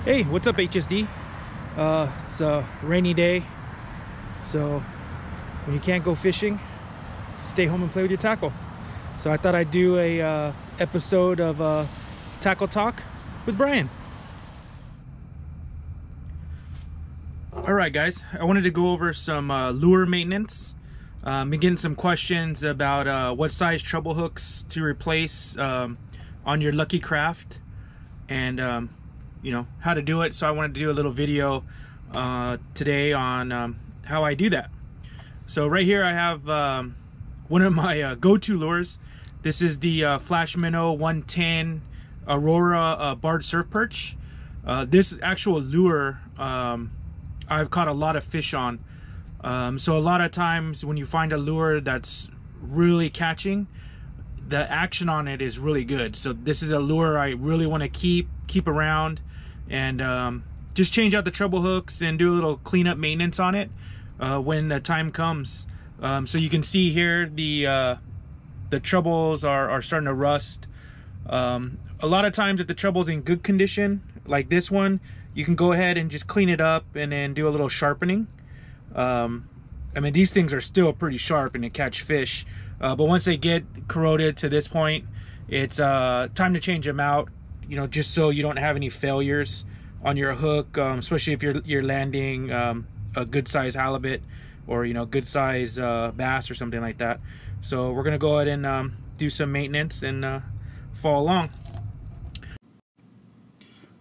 Hey, what's up HSD? It's a rainy day, so when you can't go fishing, stay home and play with your tackle. So I thought I'd do a episode of Tackle Talk with Bryan. Alright guys, I wanted to go over some lure maintenance. Been getting some questions about what size treble hooks to replace on your Lucky Craft, and you know, how to do it. So I wanted to do a little video today on how I do that. So right here I have one of my go-to lures. This is the Flashminnow 110 Aurora barred surf perch. This actual lure I've caught a lot of fish on. So a lot of times when you find a lure that's really catching, the action on it is really good. So this is a lure I really want to keep around, and just change out the treble hooks and do a little cleanup maintenance on it when the time comes. So you can see here the trebles are starting to rust. A lot of times if the treble's in good condition like this one, you can go ahead and just clean it up and then do a little sharpening. I mean, these things are still pretty sharp and they catch fish, but once they get corroded to this point, it's time to change them out, you know, just so you don't have any failures on your hook, especially if you're landing a good size halibut or, you know, good size bass or something like that. So we're gonna go ahead and do some maintenance and follow along.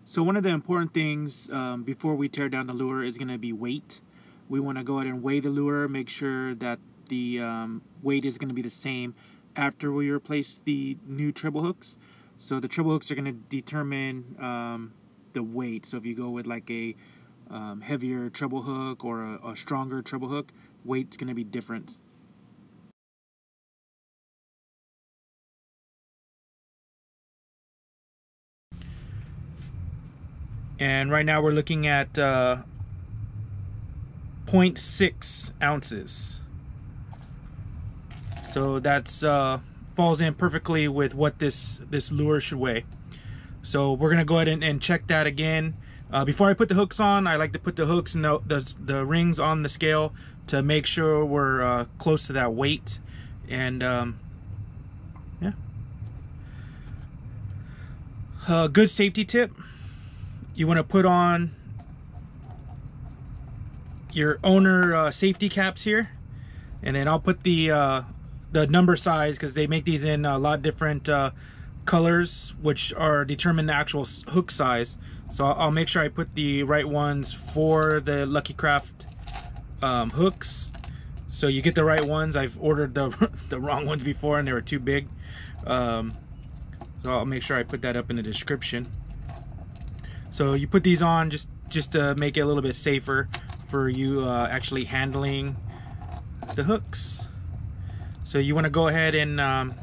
So one of the important things before we tear down the lure is gonna be weight. We want to go ahead and weigh the lure, make sure that the weight is going to be the same after we replace the new treble hooks. So the treble hooks are going to determine the weight. So if you go with like a heavier treble hook or a stronger treble hook, weight's going to be different. And right now we're looking at 0.6 ounces. So that's falls in perfectly with what this lure should weigh. So we're gonna go ahead and check that again. Before I put the hooks on, I like to put the hooks and the rings on the scale to make sure we're close to that weight. And yeah. Good safety tip: you want to put on your owner safety caps here, and then I'll put the number size, because they make these in a lot different colors, which are determine the actual hook size. So I'll make sure I put the right ones for the Lucky Craft hooks, so you get the right ones. I've ordered the wrong ones before and they were too big, so I'll make sure I put that up in the description. So you put these on just to make it a little bit safer for you actually handling the hooks. So you want to go ahead and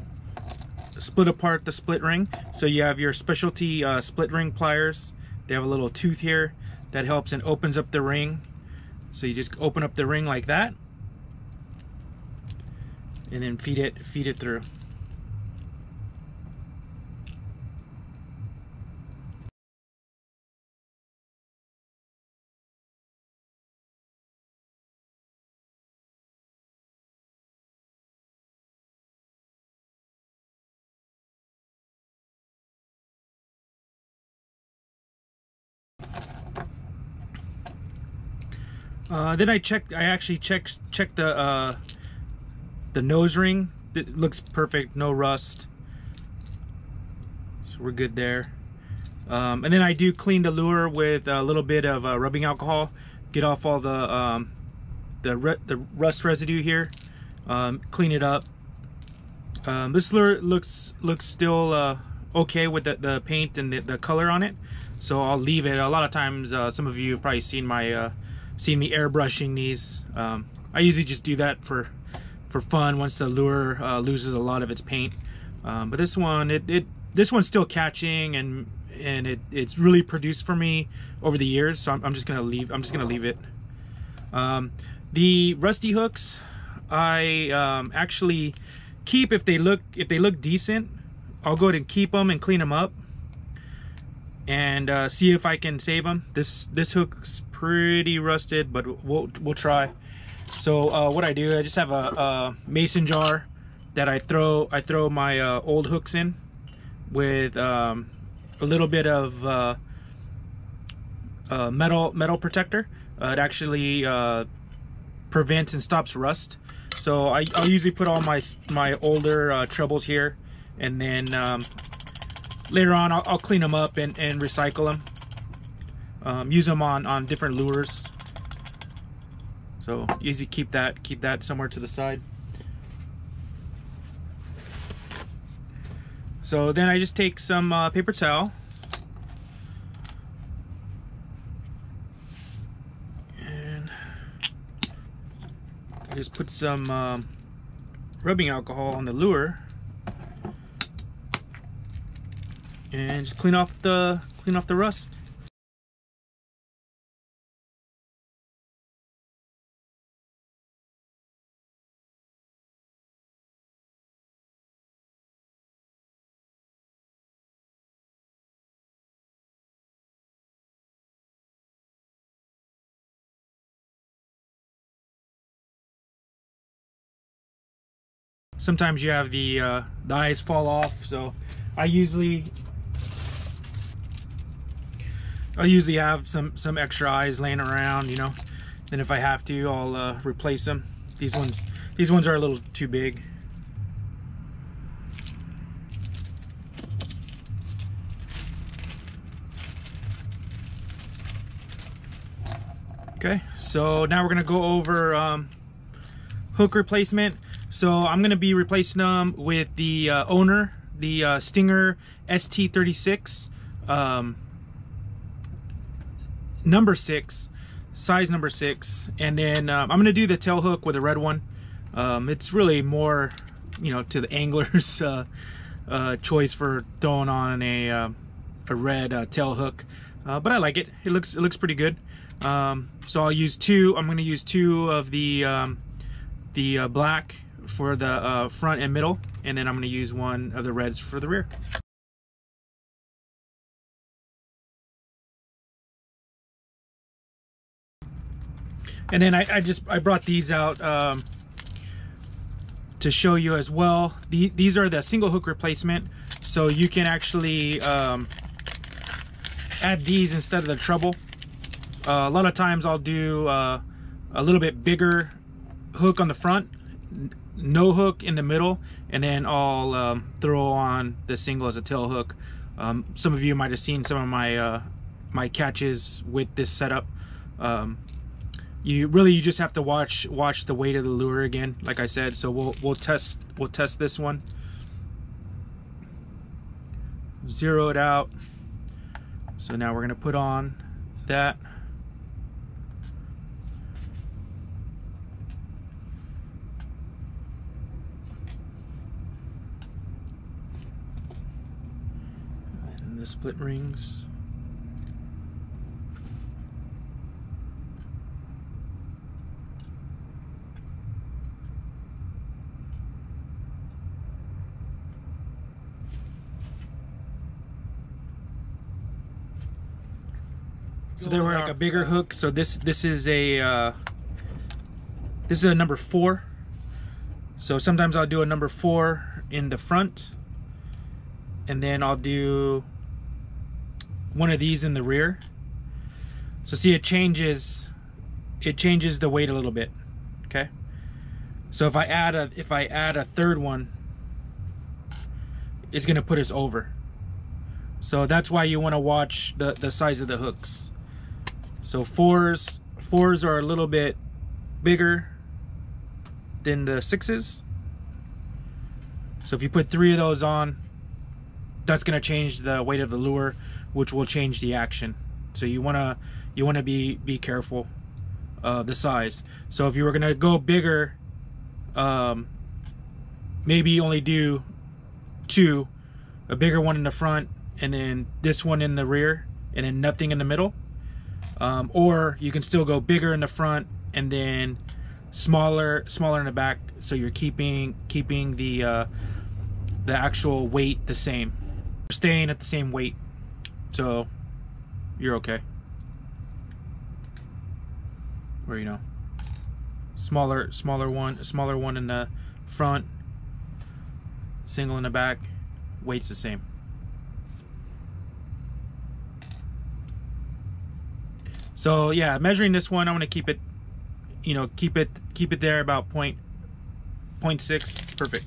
split apart the split ring. So you have your specialty split ring pliers. They have a little tooth here that helps and opens up the ring. So you just open up the ring like that, and then feed it through. Then I actually checked the nose ring. It looks perfect, no rust, so we're good there. And then I do clean the lure with a little bit of rubbing alcohol, get off all the rust residue here, clean it up. This lure looks still okay with the paint and the color on it, so I'll leave it. A lot of times some of you have probably seen me airbrushing these. I usually just do that for fun once the lure loses a lot of its paint. But this one, this one's still catching, and it's really produced for me over the years. So I'm just gonna leave it. The rusty hooks I actually keep if they look decent. I'll go ahead and keep them and clean them up. and see if I can save them. This hook's pretty rusted, but we'll try. So what I do, I just have a mason jar that I throw my old hooks in with a little bit of metal protector. It actually prevents and stops rust. So I'll usually put all my older trebles here, and then later on I'll clean them up and recycle them. Use them on different lures. So easy, keep that somewhere to the side. So then I just take some paper towel, and I just put some rubbing alcohol on the lure, and just clean off the rust. Sometimes you have the eyes fall off, so I'll usually have some extra eyes laying around, you know. Then if I have to, I'll replace them. These ones are a little too big. Okay, so now we're gonna go over hook replacement. So I'm gonna be replacing them with the owner, the Stinger ST36 number 6, size number 6, and then I'm gonna do the tail hook with a red one. It's really more, you know, to the angler's choice for throwing on a red tail hook, but I like it. It looks pretty good. So I'll use two. I'm gonna use 2 of the black for the front and middle, and then I'm going to use 1 of the reds for the rear. And then I brought these out to show you as well. These are the single hook replacement, so you can actually add these instead of the treble. A lot of times I'll do a little bit bigger hook on the front, no hook in the middle, and then I'll throw on the single as a tail hook. Some of you might have seen some of my my catches with this setup. You just have to watch the weight of the lure again, like I said. So we'll test this one. Zero it out. So now we're gonna put on that. The split rings. So they were like a bigger hook. So this is a number 4. So sometimes I'll do a number 4 in the front, and then I'll do 1 of these in the rear. So see, it changes the weight a little bit. Okay, so if I add a 3rd one, it's gonna put us over. So that's why you want to watch the size of the hooks. So fours are a little bit bigger than the 6s. So if you put 3 of those on, that's going to change the weight of the lure, which will change the action. So you want to be careful of the size. So if you were going to go bigger, maybe only do 2, a bigger one in the front and then this one in the rear, and then nothing in the middle. Or you can still go bigger in the front and then smaller in the back, so you're keeping the actual weight the same, staying at the same weight. So you're okay. Or, you know, smaller one in the front, single in the back, weight's the same. So yeah, measuring this one, I'm gonna keep it, you know, keep it there about 0.6, perfect.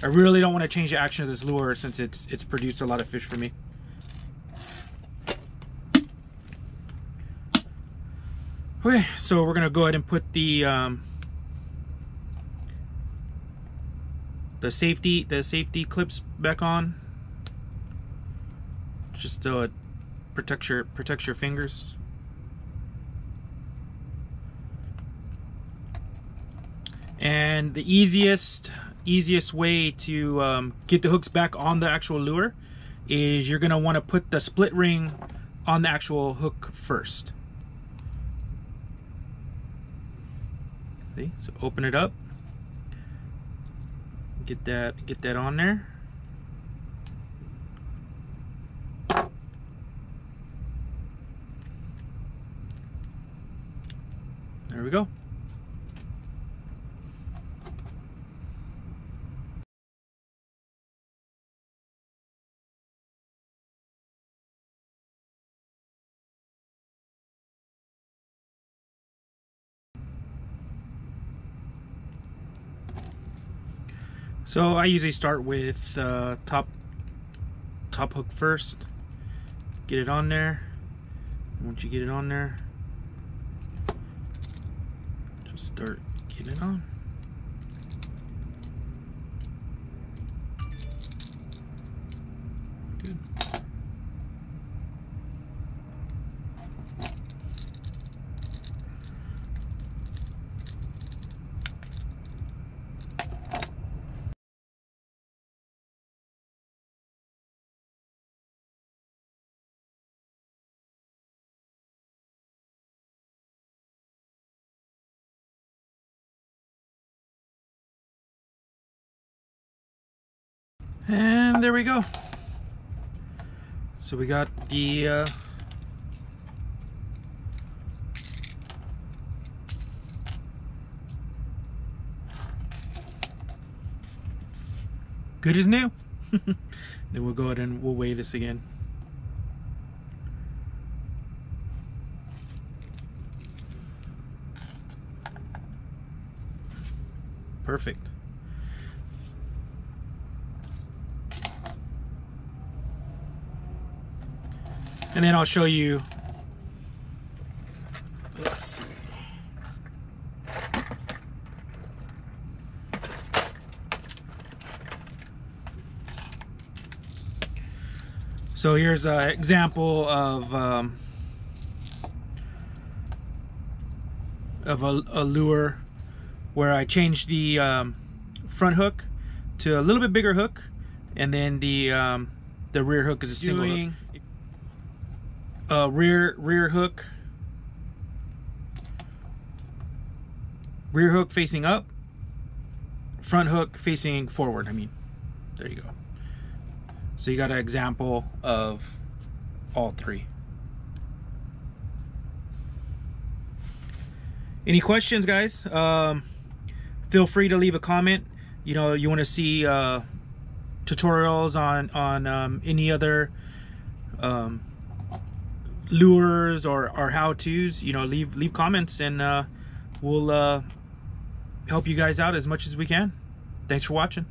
I really don't want to change the action of this lure since it's produced a lot of fish for me. Okay, so we're gonna go ahead and put the safety clips back on. Just protect your fingers. And the easiest way to get the hooks back on the actual lure is you're gonna want to put the split ring on the actual hook first. See? So open it up, get that on there. There we go. So I usually start with top hook first. Get it on there. Once you get it on there, just start getting it on. Good. And there we go. So we got the good as new. Then we'll go ahead and we'll weigh this again. Perfect. And then I'll show you, let's see. So here's an example of a lure where I changed the front hook to a little bit bigger hook, and then the rear hook is a single hook. Rear hook facing up, front hook facing forward. I mean, there you go. So you got an example of all three. Any questions, guys? Feel free to leave a comment. You know, you want to see tutorials on any other lures or how-tos, you know, leave comments, and we'll help you guys out as much as we can. Thanks for watching.